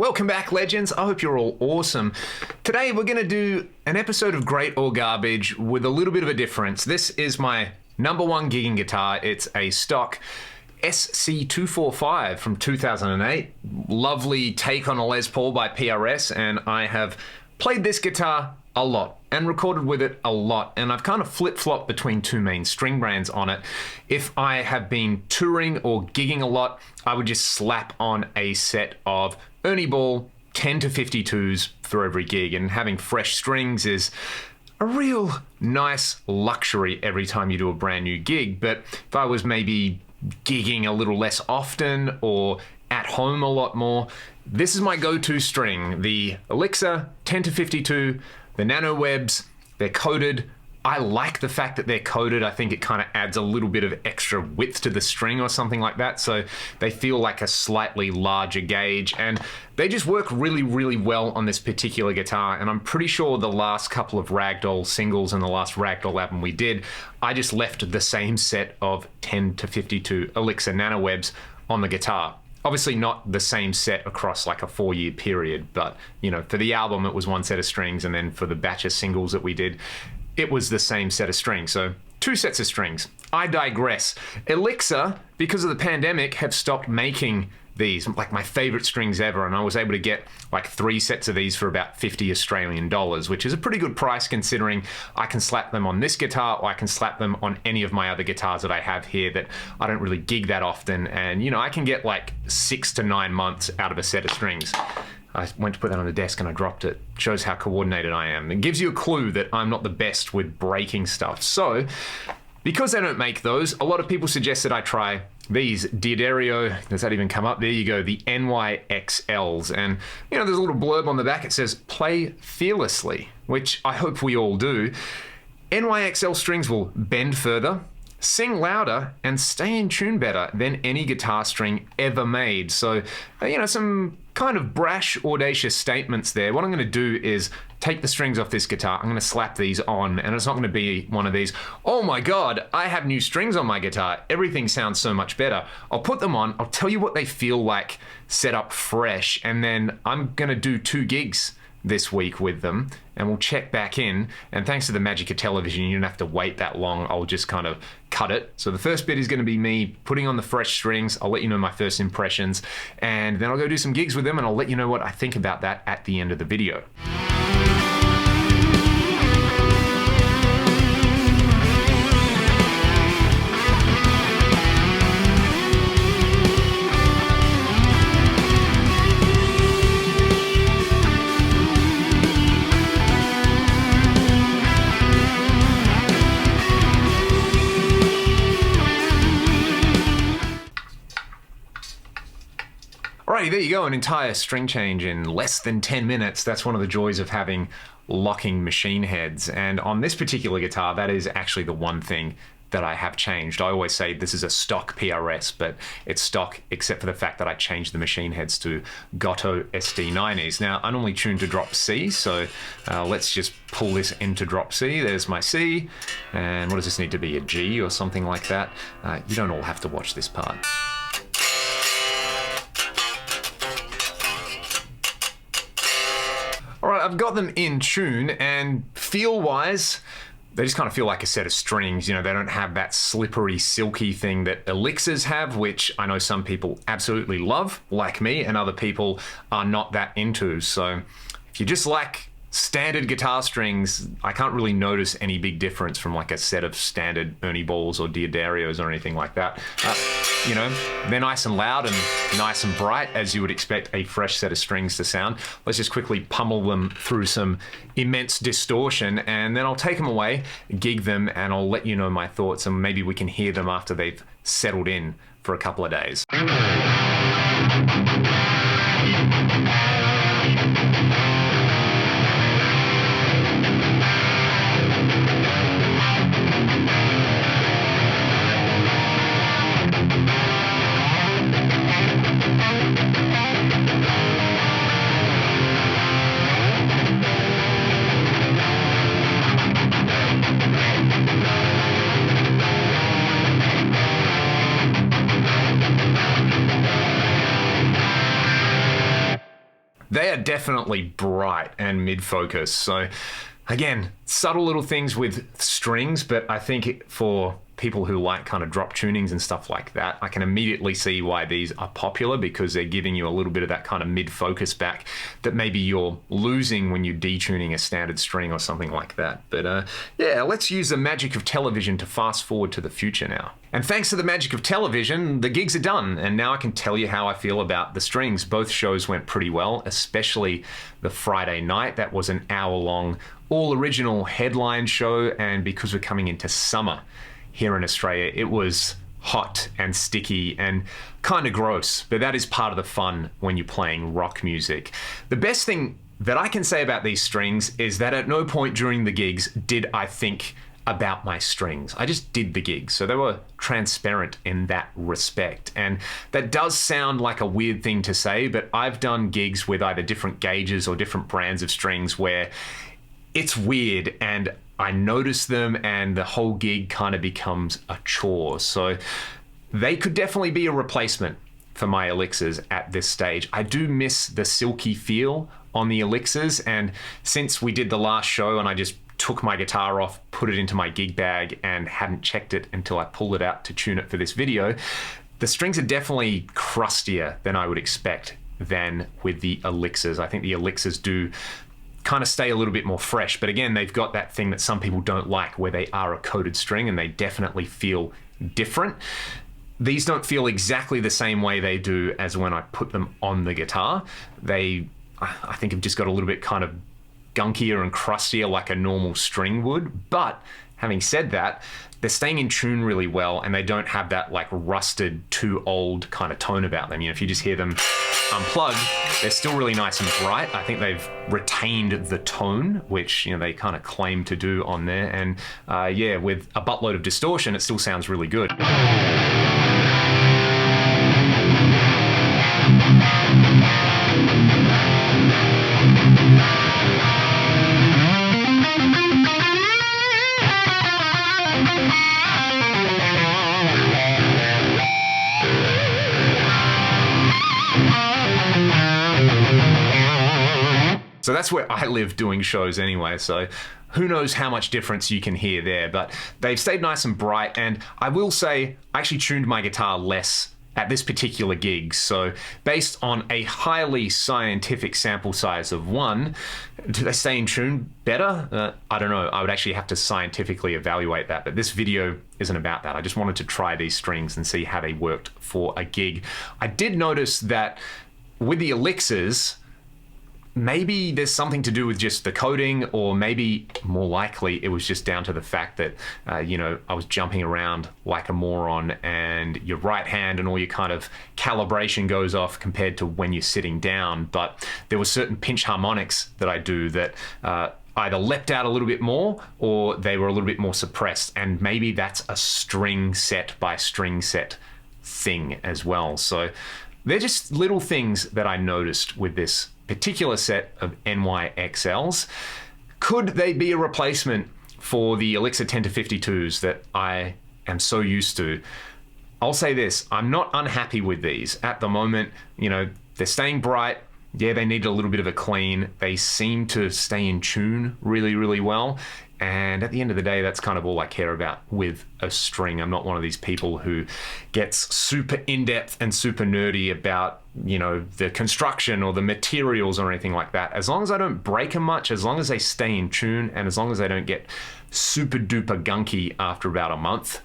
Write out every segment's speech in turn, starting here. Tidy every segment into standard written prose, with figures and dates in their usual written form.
Welcome back, legends. I hope you're all awesome. Today we're going to do an episode of Great or Garbage with a little bit of a difference. This is my number one gigging guitar. It's a stock SC245 from 2008. Lovely take on a Les Paul by PRS, and I have played this guitar a lot and recorded with it a lot, and I've kind of flip-flopped between two main string brands on it. If I have been touring or gigging a lot, I would just slap on a set of Ernie Ball 10 to 52s for every gig, and having fresh strings is a real nice luxury every time you do a brand new gig. But if I was maybe gigging a little less often or at home a lot more, this is my go-to string, the Elixir 10 to 52, the NanoWebs. They're coated. I like the fact that they're coated. I think it kind of adds a little bit of extra width to the string or something like that. So they feel like a slightly larger gauge, and they just work really, really well on this particular guitar. And I'm pretty sure the last couple of Ragdoll singles and the last Ragdoll album we did, I just left the same set of 10 to 52 Elixir NanoWebs on the guitar. Obviously not the same set across like a 4-year period, but you know, for the album it was one set of strings, and then for the batch of singles that we did, it was the same set of strings. So 2 sets of strings. I digress. Elixir, because of the pandemic, have stopped making these, like my favorite strings ever, and I was able to get like 3 sets of these for about 50 Australian dollars, which is a pretty good price considering I can slap them on this guitar or I can slap them on any of my other guitars that I have here that I don't really gig that often. And you know, I can get like 6 to 9 months out of a set of strings. I went to put that on the desk and I dropped it. Shows how coordinated I am. It gives you a clue that I'm not the best with breaking stuff. So, because they don't make those, a lot of people suggest that I try these D'Addario. Does that even come up? There you go, the NYXLs. And you know, there's a little blurb on the back. It says, play fearlessly, which I hope we all do. NYXL strings will bend further, sing louder, and stay in tune better than any guitar string ever made. So, you know, some kind of brash, audacious statements there. What I'm going to do is take the strings off this guitar. I'm going to slap these on, and it's not going to be one of these, oh my God, I have new strings on my guitar. Everything sounds so much better. I'll put them on. I'll tell you what they feel like set up fresh, and then I'm going to do 2 gigs this week with them, and we'll check back in. And thanks to the magic of television, you don't have to wait that long. I'll just kind of cut it. So the first bit is going to be me putting on the fresh strings. I'll let you know my first impressions, and then I'll go do some gigs with them, and I'll let you know what I think about that at the end of the video. Alrighty, there you go, an entire string change in less than 10 minutes. That's one of the joys of having locking machine heads. And on this particular guitar, that is actually the one thing that I have changed. I always say this is a stock PRS, but it's stock except for the fact that I changed the machine heads to Goto SD90s. Now, I normally tune to drop C, so let's just pull this into drop C. There's my C, and what does this need to be, a G or something like that? You don't all have to watch this part. All right, I've got them in tune, and feel-wise, they just kind of feel like a set of strings. You know, they don't have that slippery, silky thing that Elixirs have, which I know some people absolutely love, like me, and other people are not that into. So if you just like standard guitar strings, I can't really notice any big difference from like a set of standard Ernie Balls or D'Addarios or anything like that. You know, they're nice and loud and nice and bright, as you would expect a fresh set of strings to sound. Let's just quickly pummel them through some immense distortion, and then I'll take them away, gig them, and I'll let you know my thoughts, and maybe we can hear them after they've settled in for a couple of days. They are definitely bright and mid-focus. So again, subtle little things with strings, but I think for people who like kind of drop tunings and stuff like that, I can immediately see why these are popular, because they're giving you a little bit of that kind of mid-focus back that maybe you're losing when you're detuning a standard string or something like that. But yeah, let's use the magic of television to fast forward to the future now. And thanks to the magic of television, the gigs are done, and now I can tell you how I feel about the strings. Both shows went pretty well, especially the Friday night. That was an hour-long, all-original headline show, and because we're coming into summer here in Australia, it was hot and sticky and kind of gross, but that is part of the fun when you're playing rock music. The best thing that I can say about these strings is that at no point during the gigs did I think about my strings. I just did the gigs, so they were transparent in that respect. And that does sound like a weird thing to say, but I've done gigs with either different gauges or different brands of strings where it's weird and I notice them and the whole gig kind of becomes a chore. So they could definitely be a replacement for my Elixirs at this stage. I do miss the silky feel on the Elixirs, and since we did the last show and I just took my guitar off, put it into my gig bag and hadn't checked it until I pulled it out to tune it for this video, the strings are definitely crustier than I would expect than with the Elixirs. I think the Elixirs do kind of stay a little bit more fresh, but again, they've got that thing that some people don't like where they are a coated string and they definitely feel different. These don't feel exactly the same way they do as when I put them on the guitar. They, I think, have just got a little bit kind of gunkier and crustier like a normal string would, but having said that, they're staying in tune really well and they don't have that like rusted, too old kind of tone about them. You know, if you just hear them unplugged, they're still really nice and bright. I think they've retained the tone, which, you know, they kind of claim to do on there. And yeah, with a buttload of distortion, it still sounds really good. So that's where I live doing shows anyway, so who knows how much difference you can hear there, but they've stayed nice and bright. And I will say, I actually tuned my guitar less at this particular gig. So based on a highly scientific sample size of 1, do they stay in tune better? I don't know. I would actually have to scientifically evaluate that, but this video isn't about that. I just wanted to try these strings and see how they worked for a gig. I did notice that with the Elixirs, maybe there's something to do with just the coating, or maybe more likely it was just down to the fact that, you know, I was jumping around like a moron and your right hand and all your kind of calibration goes off compared to when you're sitting down. But there were certain pinch harmonics that I do that either leapt out a little bit more or they were a little bit more suppressed. And maybe that's a string set by string set thing as well. So they're just little things that I noticed with this particular set of NYXLs. Could they be a replacement for the Elixir 10-52s that I am so used to? I'll say this, I'm not unhappy with these. At the moment, you know, they're staying bright. Yeah, they need a little bit of a clean. They seem to stay in tune really, really well. And at the end of the day, that's kind of all I care about with a string. I'm not one of these people who gets super in-depth and super nerdy about, you know, the construction or the materials or anything like that. As long as I don't break them much, as long as they stay in tune, and as long as they don't get super duper gunky after about a month,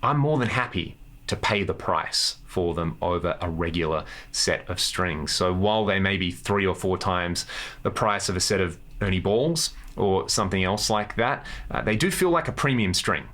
I'm more than happy to pay the price for them over a regular set of strings. So while they may be 3 or 4 times the price of a set of Ernie balls or something else like that, they do feel like a premium string,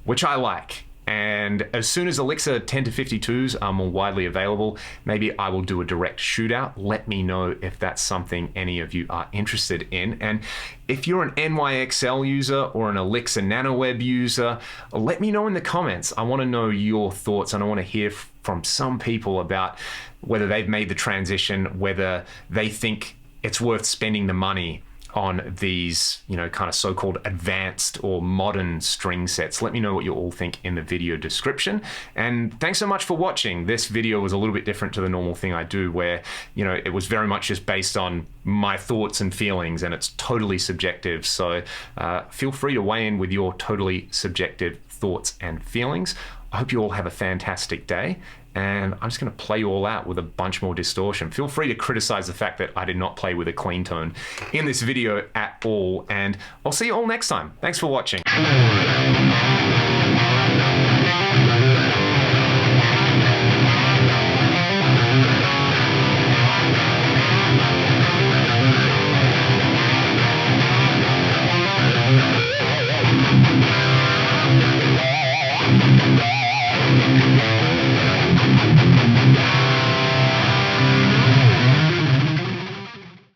which I like. And as soon as Elixir 10-52s are more widely available, maybe I will do a direct shootout. Let me know if that's something any of you are interested in. And if you're an NYXL user or an Elixir NanoWeb user, let me know in the comments. I want to know your thoughts, and I want to hear from some people about whether they've made the transition, whether they think it's worth spending the money on these, kind of so-called advanced or modern string sets. Let me know what you all think in the video description. And thanks so much for watching. This video was a little bit different to the normal thing I do, where, it was very much just based on my thoughts and feelings, and it's totally subjective. So feel free to weigh in with your totally subjective thoughts and feelings. I hope you all have a fantastic day, and I'm just going to play you all out with a bunch more distortion. Feel free to criticize the fact that I did not play with a clean tone in this video at all, and I'll see you all next time. Thanks for watching.